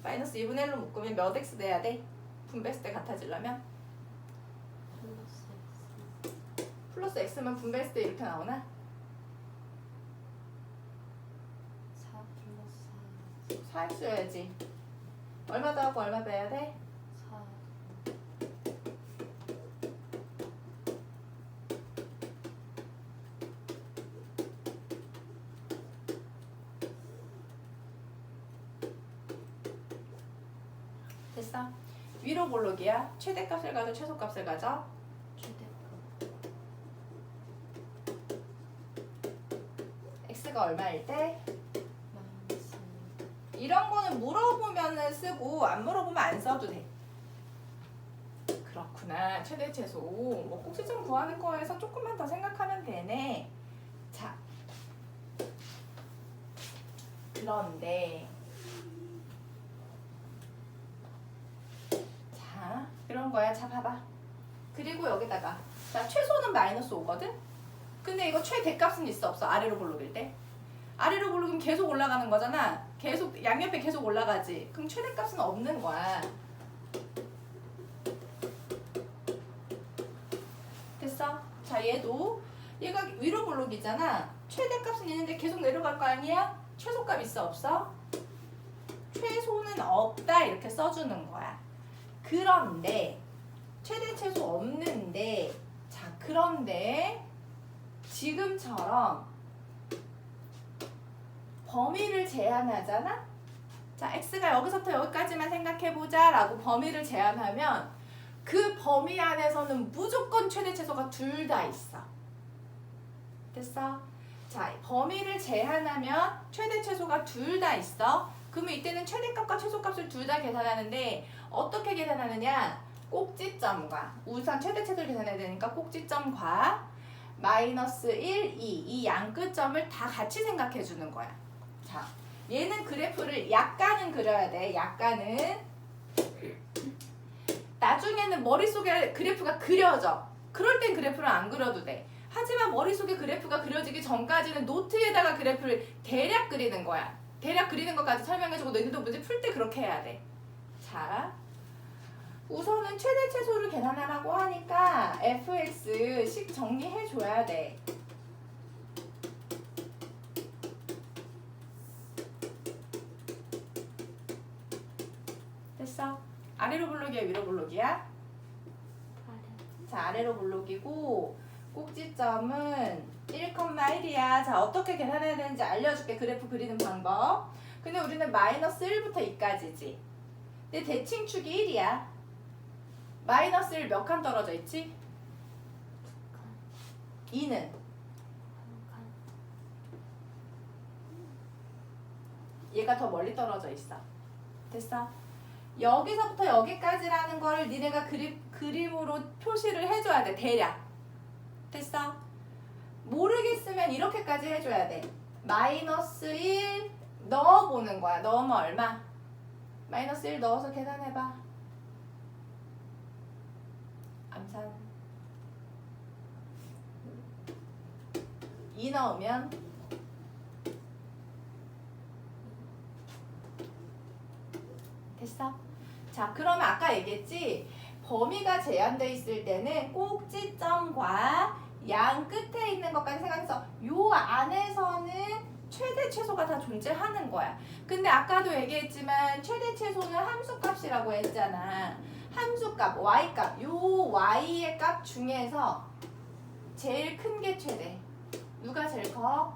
마이너스 2분의 1로 묶으면 몇 x 돼야 돼? 분배했을 때 같아지려면? 플러스 x면 분배했을 때 이렇게 나오나? 4 플러스 4x여야지. 얼마 더하고 얼마 빼야 돼? 4. 됐어? 위로 볼록이야. 최대값을 가져, 최소값을 가져. 최대값. x가 얼마일 때? 마이너스 이런 거는 물어보면 쓰고 안 물어보면 안 써도 돼. 그렇구나. 최대 최소. 뭐 꼭지점 구하는 거에서 조금만 더 생각하면 되네. 자, 그런데 자, 이런 거야. 자, 봐봐. 그리고 여기다가 자, 최소는 마이너스 5거든? 근데 이거 최대값은 있어 없어? 아래로 볼록일 때? 아래로 볼록이면 계속 올라가는 거잖아. 계속 양옆에 계속 올라가지. 그럼 최대값은 없는 거야. 됐어? 자, 얘가 위로 볼록이잖아. 최대값은 있는데 계속 내려갈 거 아니야? 최소값 있어 없어? 최소는 없다 이렇게 써주는 거야. 그런데 최대 최소 없는데 자, 그런데 지금처럼 범위를 제한하잖아? 자, x가 여기서부터 여기까지만 생각해보자 라고 범위를 제한하면 그 범위 안에서는 무조건 최대 최소가 둘 다 있어. 됐어? 자, 범위를 제한하면 최대 최소가 둘 다 있어. 그러면 이때는 최대값과 최소값을 둘 다 계산하는데 어떻게 계산하느냐? 꼭지점과 우선 최대 최소를 계산해야 되니까 꼭지점과 마이너스 1, 2 이 양끝점을 다 같이 생각해 주는 거야. 자, 얘는 그래프를 약간은 그려야 돼. 약간은. 나중에는 머릿속에 그래프가 그려져. 그럴 땐 그래프를 안 그려도 돼. 하지만 머릿속에 그래프가 그려지기 전까지는 노트에다가 그래프를 대략 그리는 거야. 대략 그리는 것까지 설명해주고 너희들도 문제 풀 때 그렇게 해야 돼. 자, 우선은 최대 최소를 계산하라고 하니까 fx식 정리해줘야 돼. 됐어? 아래로 볼록이야 위로 볼록이야? 아래. 자, 아래로 볼록이고 꼭지점은 1,1이야. 자, 어떻게 계산해야 되는지 알려줄게. 그래프 그리는 방법. 근데 우리는 마이너스 1부터 2까지지. 근데 대칭축이 1이야. 마이너스 1 몇 칸 떨어져 있지? 2는? 한 칸. 얘가 더 멀리 떨어져 있어. 됐어? 여기서부터 여기까지라는 걸 니네가 그림으로 표시를 해줘야 돼. 대략. 됐어? 모르겠으면 이렇게까지 해줘야 돼. 마이너스 1 넣어보는 거야. 넣으면 얼마? 마이너스 1 넣어서 계산해봐. 암산 2 넣으면 됐어? 자, 그러면 아까 얘기했지? 범위가 제한돼 있을 때는 꼭지점과 양 끝에 있는 것까지 생각해서 요 안에서는 최대 최소가 다 존재하는 거야. 근데 아까도 얘기했지만 최대 최소는 함수값이라고 했잖아. 함수값, y값, 요 y의 값 중에서 제일 큰 게 최대. 누가 제일 커?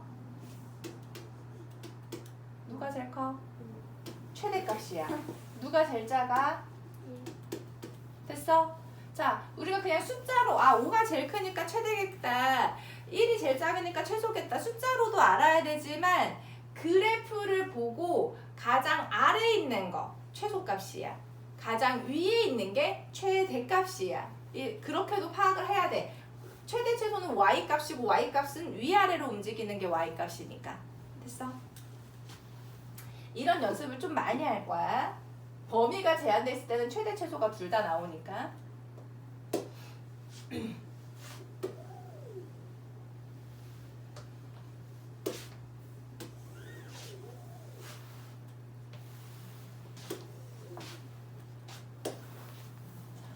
누가 제일 커? 최대값이야. 누가 제일 작아? 됐어? 자, 우리가 그냥 숫자로 5가 제일 크니까 최대겠다. 1이 제일 작으니까 최소겠다. 숫자로도 알아야 되지만 그래프를 보고 가장 아래에 있는 거 최소값이야. 가장 위에 있는 게 최대값이야. 그렇게도 파악을 해야 돼. 최대 최소는 y값이고 y값은 위아래로 움직이는 게 y값이니까. 됐어? 이런 연습을 좀 많이 할 거야. 범위가 제한돼 있을 때는 최대 최소가 둘 다 나오니까.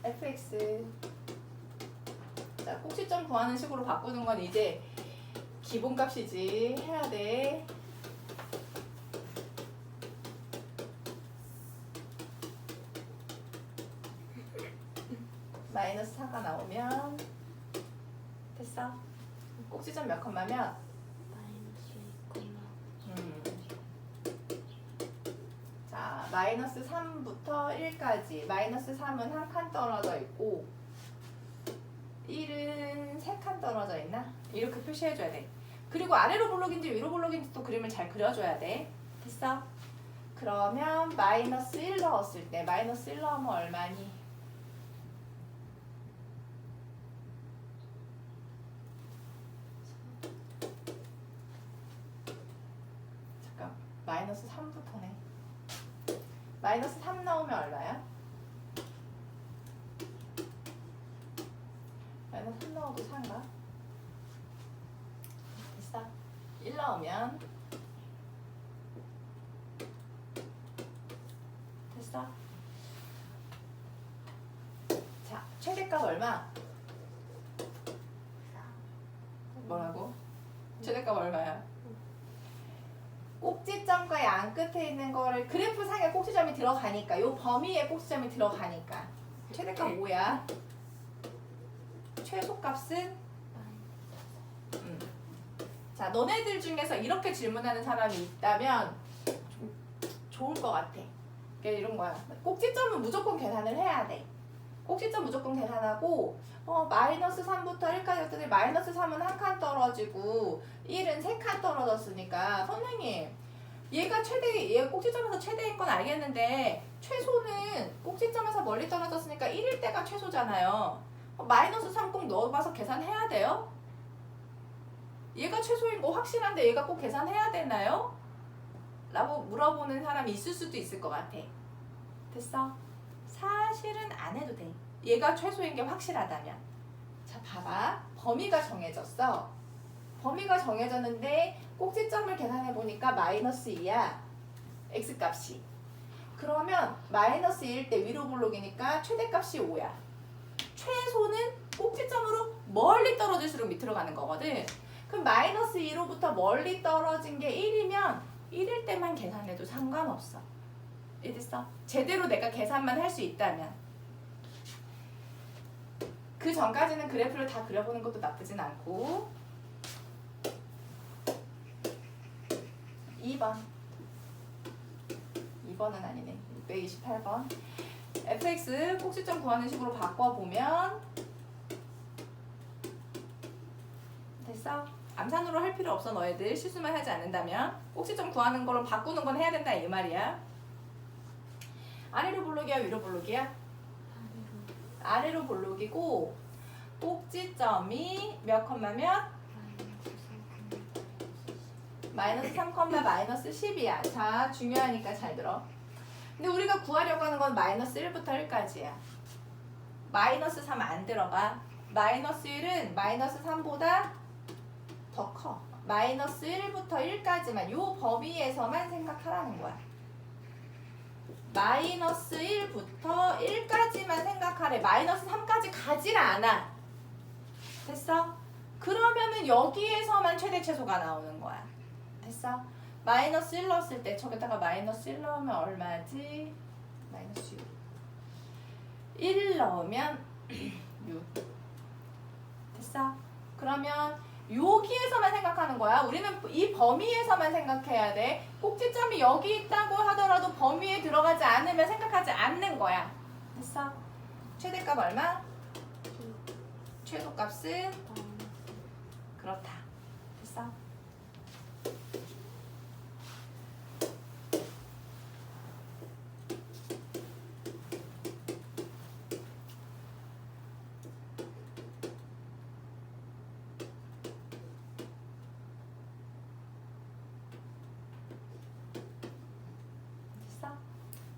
fx 자, 꼭지점 구하는 식으로 바꾸는 건 이제 기본값이지. 해야 돼. 마이너스 4가 나오면 됐어? 꼭지점 몇 컴마면? 마이너스 2, 자, 마이너스 3부터 1까지. 마이너스 3은 한 칸 떨어져 있고 1은 3칸 떨어져 있나? 이렇게 표시해줘야 돼. 그리고 아래로 볼록인지 위로 볼록인지 또 그림을 잘 그려줘야 돼. 됐어? 그러면 마이너스 1 넣었을 때 마이너스 1 넣으면 얼마니? 마이너스 3 나오면 얼마야? 마이너스 3 나오도 4인가? 됐어. 1 나오면 됐어. 자, 최대값 얼마? 뭐라고? 최대값 얼마야? 꼭지점과 양 끝에 있는 거를 그래프 상에 꼭지점이 들어가니까 요 범위에 꼭지점이 들어가니까 최대값 뭐야? 최소값은? 자, 너네들 중에서 이렇게 질문하는 사람이 있다면 좀 좋을 것 같아. 그러니까 이런 거야. 꼭지점은 무조건 계산을 해야 돼. 꼭지점 무조건 계산하고 마이너스 3부터 1까지 했더니 마이너스 3은 한 칸 떨어지고 1은 3칸 떨어졌으니까 선생님 얘가 꼭지점에서 최대인 건 알겠는데 최소는 꼭지점에서 멀리 떨어졌으니까 1일 때가 최소잖아요. 마이너스 3 꼭 넣어봐서 계산해야 돼요? 얘가 최소인 거 확실한데 얘가 꼭 계산해야 되나요? 라고 물어보는 사람이 있을 수도 있을 것 같아. 됐어? 사실은 안 해도 돼. 얘가 최소인 게 확실하다면. 자, 봐봐. 범위가 정해졌어. 범위가 정해졌는데 꼭지점을 계산해 보니까 마이너스 2야. x값이. 그러면 마이너스 2일 때 위로 볼록이니까 최대값이 5야. 최소는 꼭지점으로 멀리 떨어질수록 밑으로 가는 거거든. 그럼 마이너스 2로부터 멀리 떨어진 게 1이면 1일 때만 계산해도 상관없어. 이해됐어? 제대로 내가 계산만 할 수 있다면. 그 전까지는 그래프를 다 그려보는 것도 나쁘진 않고. 2번. 2번은 아니네. 628번. fx 꼭지점 구하는 식으로 바꿔보면 됐어? 암산으로 할 필요 없어. 너희들 실수만 하지 않는다면. 꼭지점 구하는 걸로 바꾸는 건 해야 된다 이 말이야. 아래로 볼록이야 위로 볼록이야? 아래로 볼록이고 꼭지점이 몇 컴마 몇? 마이너스 3 컴마 마이너스 10이야. 자, 중요하니까 잘 들어. 근데 우리가 구하려고 하는 건 마이너스 1부터 1까지야. 마이너스 3 안 들어가. 마이너스 1은 마이너스 3보다 더 커. 마이너스 1부터 1까지만 요 범위에서만 생각하라는 거야. 마이너스 1부터 1까지만 생각하래. 마이너스 3까지 가질 않아. 됐어? 그러면은 여기에서만 최대 최소가 나오는 거야. 됐어? 마이너스 1 넣었을 때 저기다가 마이너스 1 넣으면 얼마지? 마이너스 6. 1 넣으면 6. 됐어? 그러면 여기에서만 생각하는 거야. 우리는 이 범위에서만 생각해야 돼. 꼭지점이 여기 있다고 하더라도 범위에 들어가지 않으면 생각하지 않는 거야. 됐어? 최대값 얼마? 최소값은? 그렇다. 됐어?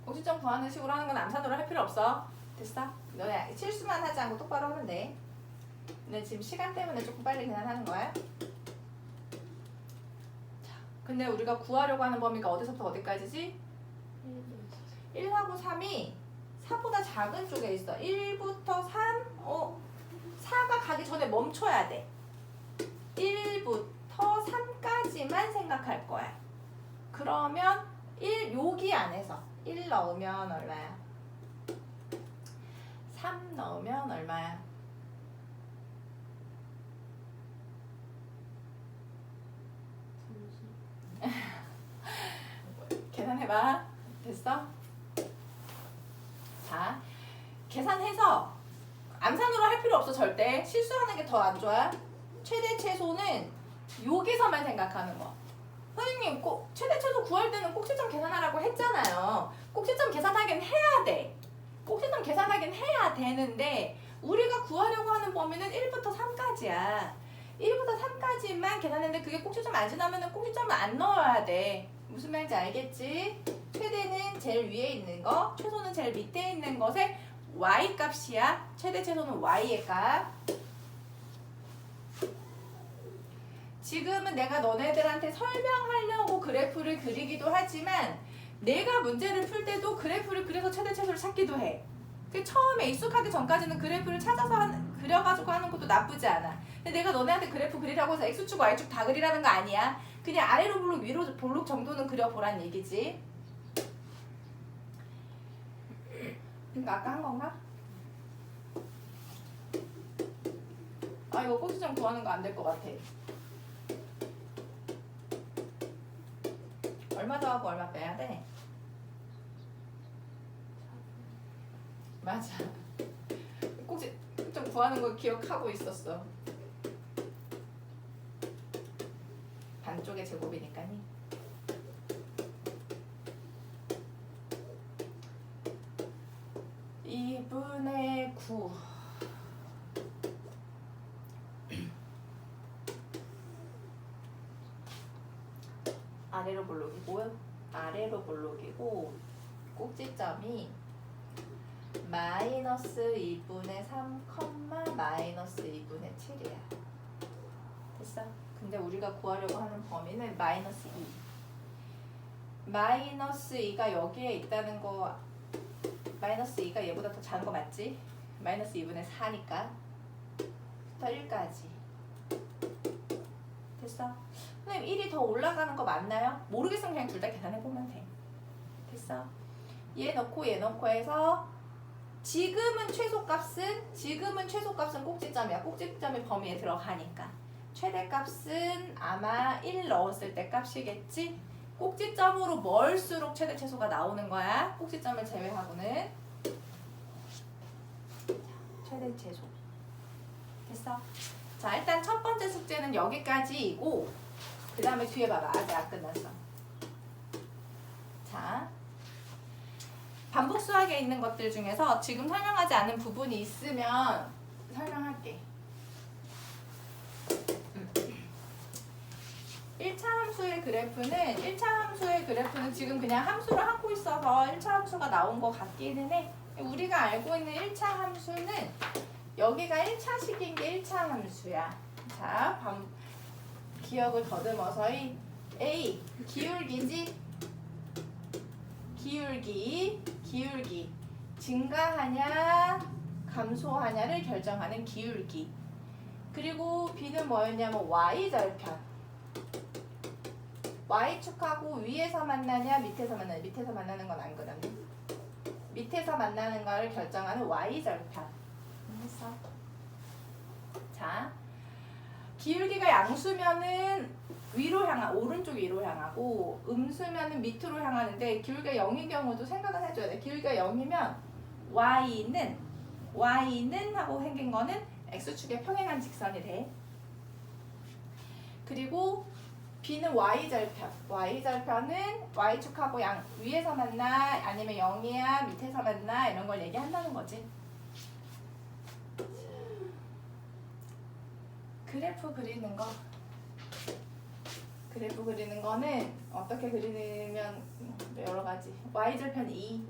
꼭지점 구하는 식으로 하는 건 암산으로 할 필요 없어. 됐어? 너네 실수만 하지 않고 똑바로 하면 돼. 근데 지금 시간 때문에 조금 빨리 계산하는 거야. 자, 근데 우리가 구하려고 하는 범위가 어디서부터 어디까지지? 1하고 3이 4보다 작은 쪽에 있어. 1부터 3, 4가 가기 전에 멈춰야 돼. 1부터 3까지만 생각할 거야. 그러면 여기 안에서 1 넣으면 얼마야? 3 넣으면 얼마야? 계산해봐. 됐어? 자, 계산해서 암산으로 할 필요 없어. 절대 실수하는 게 더 안 좋아. 최대 최소는 여기서만 생각하는 거. 선생님 꼭 최대 최소 구할 때는 꼭지점 계산하라고 했잖아요. 꼭지점 계산하긴 해야 돼. 꼭지점 계산하긴 해야 되는데 우리가 구하려고 하는 범위는 1부터 3까지야. 1부터 3까지만 계산했는데 그게 꼭지점 안 지나면 꼭지점을 안 넣어야 돼. 무슨 말인지 알겠지? 최대는 제일 위에 있는 거, 최소는 제일 밑에 있는 것의 y 값이야. 최대 최소는 y의 값. 지금은 내가 너네들한테 설명하려고 그래프를 그리기도 하지만 내가 문제를 풀 때도 그래프를 그려서 최대 최소를 찾기도 해. 그 처음에 익숙하기 전까지는 그래프를 찾아서 그려가지고 하는 것도 나쁘지 않아. 근데 내가 너네한테 그래프 그리라고 해서 x축 y축 다 그리라는 거 아니야. 그냥 아래로 볼록 위로 볼록 정도는 그려보란 얘기지. 그러니까 아까 한 건가? 아 이거 꼭지점 구하는 거 안 될 것 같아. 얼마 더하고 얼마 빼야 돼? 맞아. 꼭지점 구하는 거 기억하고 있었어. 반쪽의 제곱이니까니. (2분의 9) 아래로 볼록이고요. 아래로 볼록이고 꼭지점이 마이너스 2분의 3, 마이너스 2분의 7이야. 됐어? 근데 우리가 구하려고 하는 범위는 마이너스 2. 마이너스 2가 여기에 있다는 거, 마이너스 2가 얘보다 더 작은 거 맞지? 마이너스 2분의 4니까. 부터 1까지. 됐어? 선생님 1이 더 올라가는 거 맞나요? 모르겠으면 그냥 둘 다 계산해보면 돼. 됐어? 얘 넣고 얘 넣고 해서 지금은 최소값은 꼭지점이야. 꼭지점이 범위에 들어가니까. 최대값은 아마 1 넣었을 때 값이겠지? 꼭지점으로 멀수록 최대 최소가 나오는 거야. 꼭지점을 제외하고는. 최대 최소. 됐어? 자, 일단 첫 번째 숙제는 여기까지이고 그 다음에 뒤에 봐봐. 아직 안 끝났어. 자, 반복 수학에 있는 것들 중에서 지금 설명하지 않은 부분이 있으면 설명할게. 1차 함수의 그래프는 지금 그냥 함수를 하고 있어서 1차 함수가 나온 것 같기는 해. 우리가 알고 있는 1차 함수는 여기가 1차식인 게 1차 함수야. 자, 기억을 더듬어서 A, 기울기지? 기울기. 증가하냐, 감소하냐를 결정하는 기울기. 그리고 B는 뭐였냐면 Y절편. Y축하고 위에서 만나냐, 밑에서 만나는 건 안 그렇네. 밑에서 만나는 거를 결정하는 Y절편. 했어. 자, 기울기가 양수면은 오른쪽 위로 향하고 음수면은 밑으로 향하는데 기울기가 0인 경우도 생각은 해줘야 돼. 기울기가 0이면 Y는 하고 생긴 거는 X축에 평행한 직선이 돼. 그리고 B는 Y절편은 Y축하고 위에서 만나 아니면 0이야 밑에서 만나 이런 걸 얘기한다는 거지. 그래프 그리는 거는 어떻게 그리면 여러 가지. Y절편 2.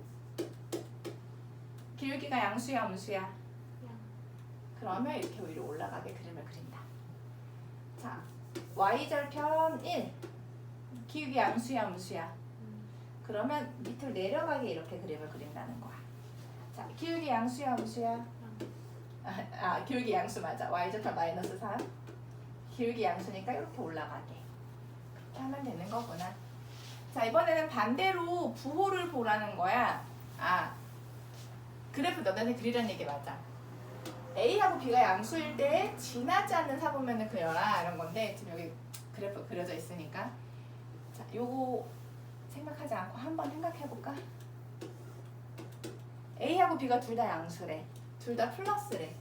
기울기가 양수야, 음수야? 그러면 이렇게 위로 올라가게 그림을 그린다. 자, Y절편 1. 기울기 양수야, 음수야? 그러면 밑으로 내려가게 이렇게 그림을 그린다는 거야. 자, 기울기 양수야, 음수야? 기울기 양수 맞아. Y절편 마이너스 3. 기울기 양수니까 이렇게 올라가게. 그렇게 하면 되는 거구나. 자, 이번에는 반대로 부호를 보라는 거야. 그래프 너네한테 그리라는 얘기 맞아. A하고 B가 양수일 때 지나지 않는 사분면을 그려라 이런 건데 지금 여기 그래프 그려져 있으니까 자, 요거 생각하지 않고 한번 생각해볼까? A하고 B가 둘 다 양수래. 둘 다 플러스래.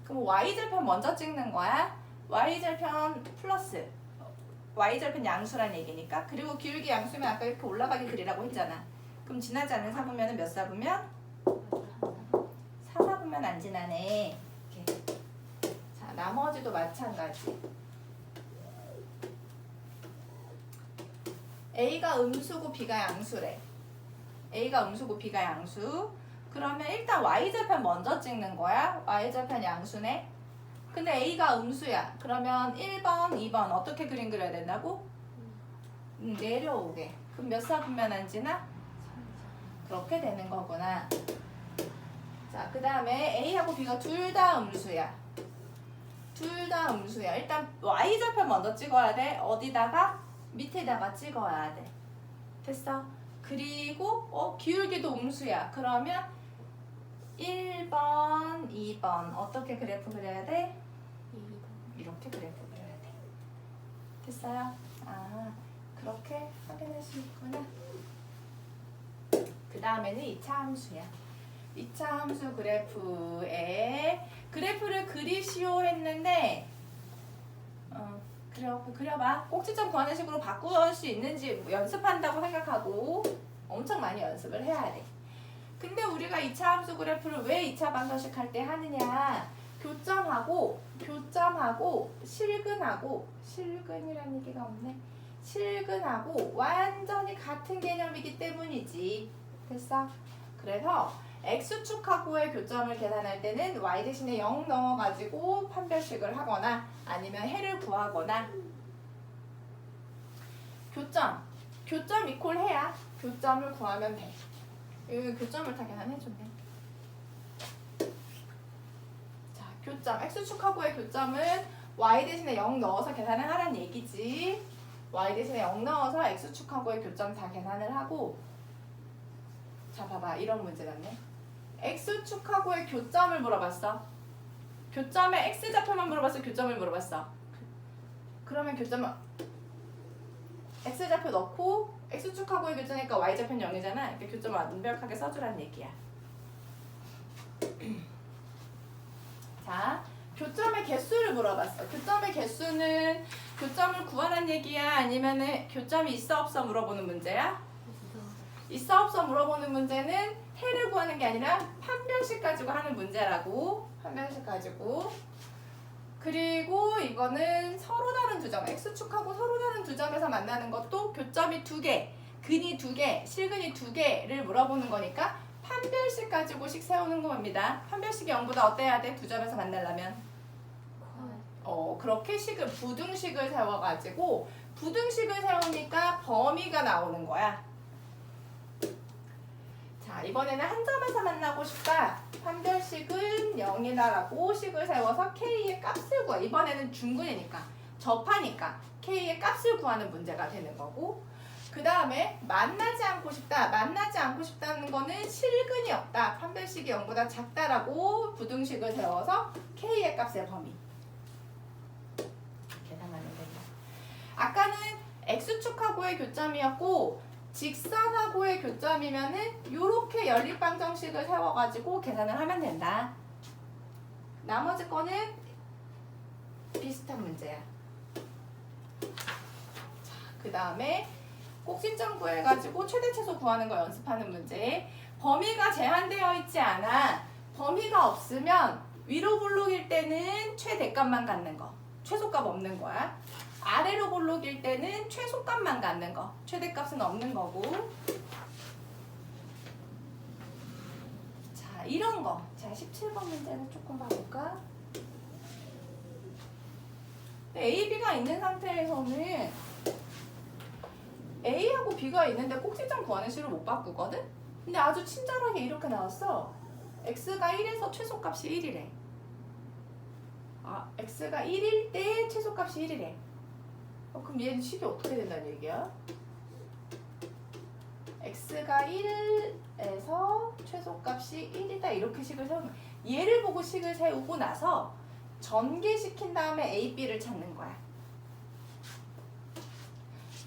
그럼 Y절편 먼저 찍는 거야. Y절편 플러스. Y절편 양수란 얘기니까. 그리고 기울기 양수면 아까 이렇게 올라가게 그리라고 했잖아. 그럼 지나지 않는 사분면은 몇 사분면? 4사분면 안 지나네. 이렇게. 자, 나머지도 마찬가지. A가 음수고 B가 양수래. A가 음수고 B가 양수. 그러면 일단 Y절편 먼저 찍는 거야. Y절편 양수네. 근데 A가 음수야. 그러면 1번, 2번 어떻게 그림 그려야 된다고? 내려오게. 그럼 몇 사분면 안 지나? 그렇게 되는 거구나. 자, 그 다음에 A하고 B가 둘 다 음수야. 둘 다 음수야. 일단 Y절편 먼저 찍어야 돼. 어디다가? 밑에다가 찍어야 돼. 됐어? 그리고 기울기도 음수야. 그러면 1번, 2번 어떻게 그래프 그려야 돼? 2번. 이렇게 그래프 그려야 돼. 됐어요? 아, 그렇게 확인할 수 있구나. 그 다음에는 2차 함수야. 2차 함수 그래프에 그래프를 그리시오 했는데 그려봐. 꼭지점 구하는 식으로 바꿀 수 있는지 연습한다고 생각하고 엄청 많이 연습을 해야 돼. 근데 우리가 2차 함수 그래프를 왜 2차 방정식 할 때 하느냐? 교점하고 실근이라는 얘기가 없네. 실근하고 완전히 같은 개념이기 때문이지. 됐어? 그래서 X축하고의 교점을 계산할 때는 Y 대신에 0 넣어가지고 판별식을 하거나 아니면 해를 구하거나 교점 이퀄 해야 교점을 구하면 돼. 여기 교점을 다 계산해줬네. 자, 교점 X축하고의 교점은 Y 대신에 0 넣어서 계산을 하란 얘기지. Y 대신에 0 넣어서 X축하고의 교점 다 계산을 하고 자, 봐봐. 이런 문제 같네. X축하고의 교점을 물어봤어. 교점의 X좌표만 물어봤어? 교점을 물어봤어? 그러면 교점은 X좌표 넣고 X축하고의 교점이니까 Y좌표는 0이잖아. 그러니까 교점을 완벽하게 써주라는 얘기야. 자, 교점의 개수를 물어봤어. 교점의 개수는 교점을 구하라는 얘기야? 아니면 교점이 있어 없어 물어보는 문제야? 있어 없어 물어보는 문제는 해를 구하는 게 아니라 판별식 가지고 하는 문제라고. 판별식 가지고. 그리고 이거는 서로 다른 두 점, X축하고 서로 다른 두 점에서 만나는 것도 교점이 두 개, 근이 두 개, 실근이 두 개를 물어보는 거니까 판별식 가지고식 세우는 겁니다. 판별식이 0보다 어때야 돼? 두 점에서 만나려면? 그렇게 부등식을 세워가지고 부등식을 세우니까 범위가 나오는 거야. 자, 이번에는 한 점에서 만나고 싶다. 판별식은 0이다라고 식을 세워서 K의 값을 구해. 이번에는 중근이니까 접하니까 K의 값을 구하는 문제가 되는 거고, 그 다음에 만나지 않고 싶다. 만나지 않고 싶다는 거는 실근이 없다. 판별식이 0보다 작다라고 부등식을 세워서 K의 값의 범위 계산하면 된다. 아까는 X축하고의 교점이었고 직선하고의 교점이면은 요렇게 연립방정식을 세워가지고 계산을 하면 된다. 나머지 거는 비슷한 문제야. 자, 그 다음에 꼭지점 구해가지고 최대 최소 구하는 거 연습하는 문제. 범위가 제한되어 있지 않아. 범위가 없으면 위로 볼록일 때는 최대값만 갖는 거. 최소값 없는 거야. 아래로 볼록일 때는 최소값만 갖는 거. 최대값은 없는 거고. 자, 이런 거. 자, 17번 문제는 조금 봐볼까? A, B가 있는 상태에서는 A하고 B가 있는데 꼭지점 구하는 식으로 못 바꾸거든? 근데 아주 친절하게 이렇게 나왔어. X가 1에서 최소값이 1이래. X가 1일 때 최소값이 1이래. 그럼 얘는 식이 어떻게 된다는 얘기야? X가 1에서 최소값이 1이다. 이렇게 식을 세우는 거야. 얘를 보고 식을 세우고 나서 전개시킨 다음에 A, B를 찾는 거야.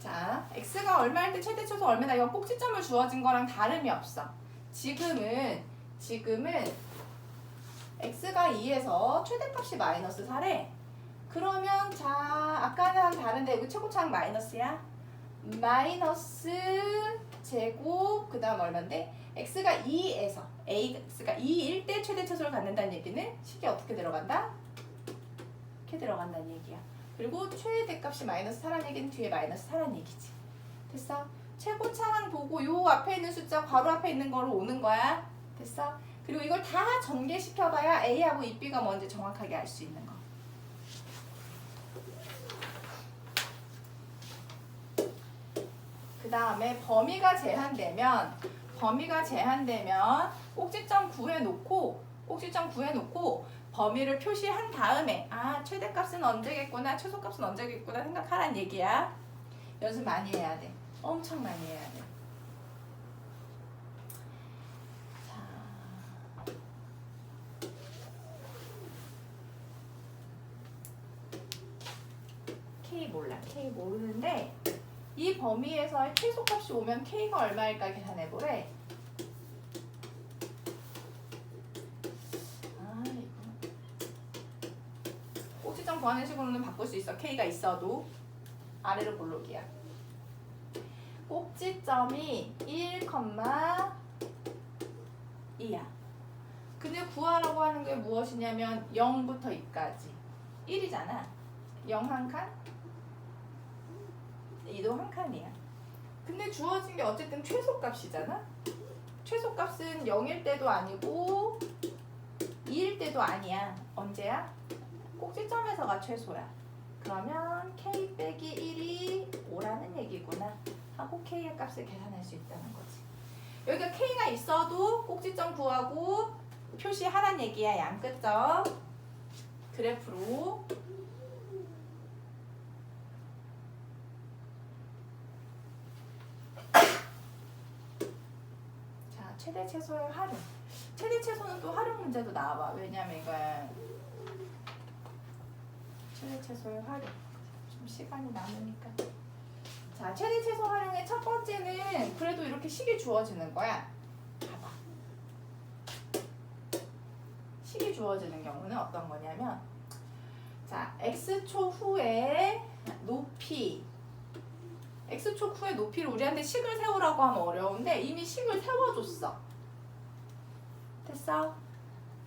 자, X가 얼마일 때 최대 최소 얼마나 이건 꼭지점을 주어진 거랑 다름이 없어. 지금은 X가 2에서 최대값이 마이너스 4래. 그러면 자, 아까는 다른데 이거 최고차항 마이너스야. 마이너스 제곱 그 다음 얼마인데? X가 2에서 X가 2일 때 최대 최소를 갖는다는 얘기는 식이 어떻게 들어간다? 이렇게 들어간다는 얘기야. 그리고 최대값이 마이너스 4라는 얘기는 뒤에 마이너스 4라는 얘기지. 됐어? 최고차항 보고 요 앞에 있는 숫자 괄호 앞에 있는 거로 오는 거야. 됐어? 그리고 이걸 다 전개시켜봐야 A하고 B가 뭔지 정확하게 알 수 있는 거. 그 다음에 범위가 제한되면 꼭지점 구해놓고 범위를 표시한 다음에 아 최대값은 언제겠구나 최소값은 언제겠구나 생각하란 얘기야. 연습 많이 해야 돼. 엄청 많이 해야 돼. 자, K 몰라. K 모르는데 이 범위에서의 최소값이 오면 K가 얼마일까 계산해보래. 아, 이거 꼭지점 구하는 식으로는 바꿀 수 있어. K가 있어도 아래로 볼록이야. 꼭지점이 1,2야. 근데 구하라고 하는 게 무엇이냐면 0부터 2까지 1이잖아. 0 한 칸, 2도 한 칸이야. 근데 주어진 게 어쨌든 최소값이잖아. 최소값은 0일 때도 아니고 2일 때도 아니야. 언제야? 꼭지점에서가 최소야. 그러면 K 빼기 1이 5라는 얘기구나 하고 K의 값을 계산할 수 있다는 거지. 여기가 K가 있어도 꼭지점 구하고 표시하란 얘기야. 양끝점 그래프로. 자, 최대 최소의 활용. 최대 최소는 또 활용 문제도 나와봐. 왜냐면 이거야 최대 최소의 활용. 좀 시간이 남으니까. 자, 최대 최소 활용의 첫 번째는 그래도 이렇게 식이 주어지는 거야. 봐봐. 식이 주어지는 경우는 어떤 거냐면 자, x초 후에 높이 x초 후에 높이를 우리한테 식을 세우라고 하면 어려운데 이미 식을 세워줬어. 됐어?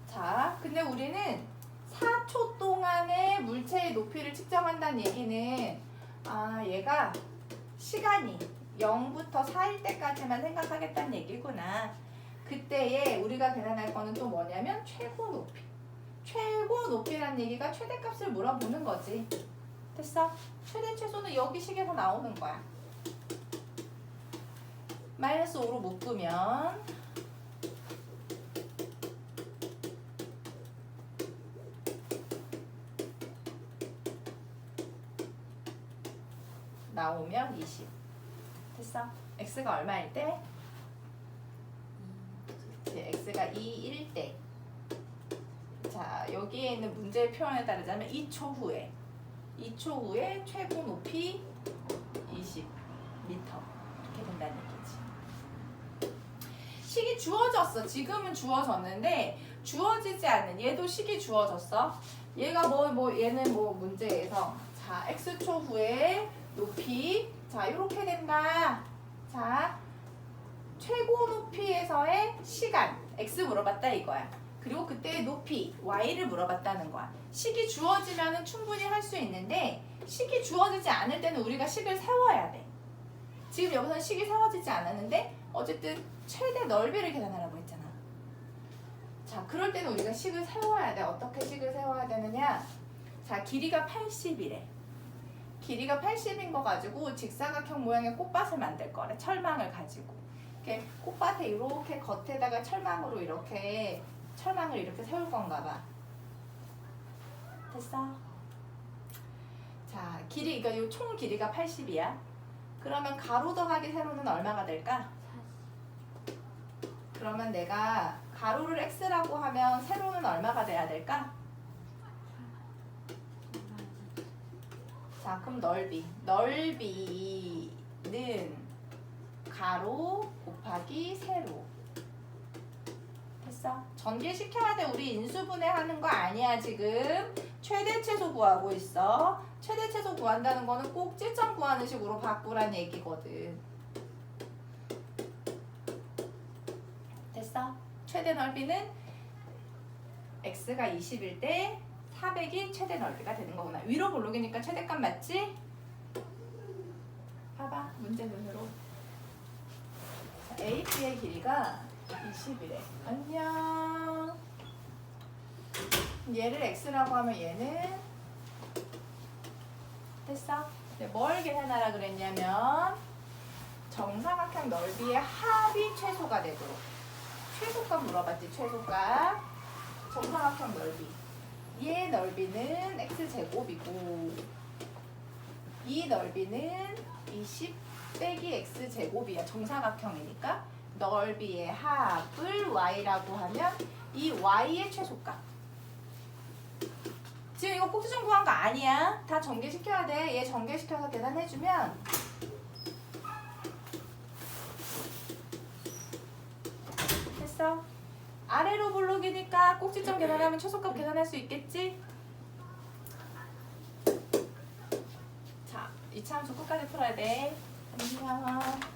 자, 근데 우리는 4초 동안의 물체의 높이를 측정한다는 얘기는 아, 얘가 시간이 0부터 4일 때까지만 생각하겠다는 얘기구나. 그때에 우리가 계산할 거는 또 뭐냐면 최고 높이. 최고 높이란 얘기가 최대값을 물어보는 거지. 됐어? 최대 최소는 여기 식에서 나오는 거야. 마이너스 5로 묶으면 나오면 20. 됐어? x가 얼마일 때? x가 2일 때. 자, 여기에 있는 문제의 표현에 따르자면 2초 후에 최고 높이 20m 이렇게 된다는 얘기지. 식이 주어졌어. 지금은 주어졌는데 주어지지 않는 얘도 식이 주어졌어. 얘가 얘는 문제에서 자, x초 후에 높이 자, 이렇게 된다. 자, 최고 높이에서의 시간 x 물어봤다 이거야. 그리고 그때 높이 y를 물어봤다는 거야. 식이 주어지면 충분히 할 수 있는데 식이 주어지지 않을 때는 우리가 식을 세워야 돼. 지금 여기서는 식이 세워지지 않았는데 어쨌든 최대 넓이를 계산하라고 했잖아. 자, 그럴 때는 우리가 식을 세워야 돼. 어떻게 식을 세워야 되느냐? 자, 길이가 80이래. 길이가 80인 거 가지고 직사각형 모양의 꽃밭을 만들 거래. 철망을 가지고. 이렇게 꽃밭에 이렇게 겉에다가 철망을 이렇게 세울 건가 봐. 됐어? 자, 그러니까 이 총 길이가 80이야. 그러면 가로 더하기 세로는 얼마가 될까? 그러면 내가 가로를 x라고 하면 세로는 얼마가 돼야 될까? 자, 그럼 넓이는 가로 곱하기 세로. 됐어? 전개시켜야 돼. 우리 인수분해 하는 거 아니야 지금. 최대 최소 구하고 있어. 최대 최소 구한다는 거는 꼭지점 구하는 식으로 바꾸란 얘기거든. 됐어? 최대 넓이는 x가 20일 때 400이 최대 넓이가 되는 거구나. 위로 볼록이니까 최대값 맞지? 봐봐, 문제 눈으로. AB의 길이가 20이래. 안녕. 얘를 x라고 하면 얘는 됐어? 이제 뭘 계산하라 그랬냐면 정사각형 넓이의 합이 최소가 되도록. 최소값 물어봤지, 최소값. 정사각형 넓이. 얘 넓이는 x제곱이고 이 넓이는 20 빼기 x제곱이야. 정사각형이니까 넓이의 합을 y라고 하면 이 y의 최소값. 지금 이거 꼭지점 구한 거 아니야. 다 전개시켜야 돼. 얘 전개시켜서 계산해주면 됐어. 아래로 블록이니까 꼭지점 계산하면 최소값 계산할 수 있겠지? 자, 이차함수 끝까지 풀어야 돼. 안녕.